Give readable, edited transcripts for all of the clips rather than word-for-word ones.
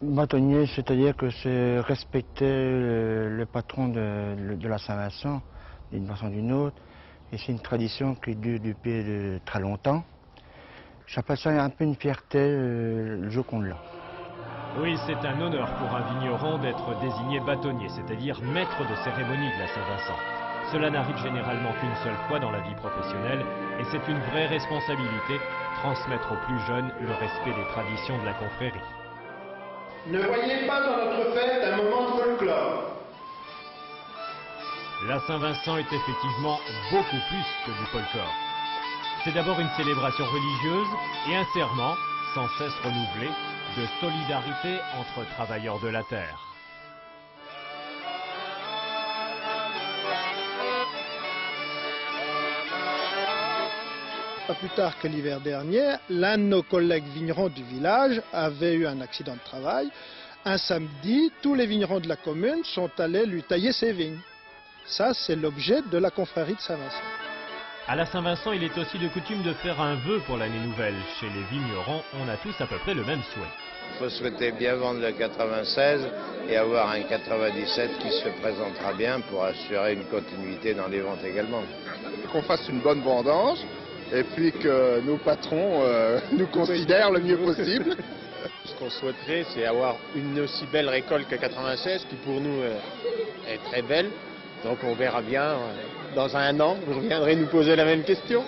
Bâtonnier, c'est-à-dire que c'est respecter le patron de la Saint-Vincent, d'une façon ou d'une autre. Et c'est une tradition qui dure depuis très longtemps. J'appelle ça un peu une fierté le jour qu'on l'a. Oui, c'est un honneur pour un vigneron d'être désigné bâtonnier, c'est-à-dire maître de cérémonie de la Saint-Vincent. Cela n'arrive généralement qu'une seule fois dans la vie professionnelle et c'est une vraie responsabilité, transmettre aux plus jeunes le respect des traditions de la confrérie. Ne voyez pas dans notre fête un moment de folklore. La Saint-Vincent est effectivement beaucoup plus que du folklore. C'est d'abord une célébration religieuse et un serment, sans cesse renouvelé, de solidarité entre travailleurs de la terre. Pas plus tard que l'hiver dernier, l'un de nos collègues vignerons du village avait eu un accident de travail. Un samedi, tous les vignerons de la commune sont allés lui tailler ses vignes. Ça, c'est l'objet de la confrérie de Saint-Vincent. À la Saint-Vincent, il est aussi de coutume de faire un vœu pour l'année nouvelle. Chez les vignerons, on a tous à peu près le même souhait. Il faut souhaiter bien vendre le 96 et avoir un 97 qui se présentera bien pour assurer une continuité dans les ventes également. Qu'on fasse une bonne vendange et puis que nos patrons nous considèrent le mieux possible. Ce qu'on souhaiterait, c'est avoir une aussi belle récolte que 96 qui pour nous est très belle. Donc on verra bien, dans un an, vous reviendrez nous poser la même question.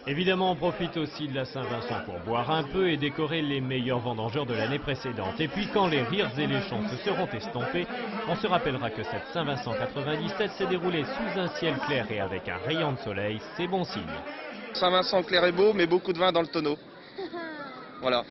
Évidemment, on profite aussi de la Saint-Vincent pour boire un peu et décorer les meilleurs vendangeurs de l'année précédente. Et puis quand les rires et les chants se seront estompés, on se rappellera que cette Saint-Vincent 97 s'est déroulée sous un ciel clair et avec un rayon de soleil, c'est bon signe. Saint-Vincent clair et beau, mais beaucoup de vin dans le tonneau. Voilà.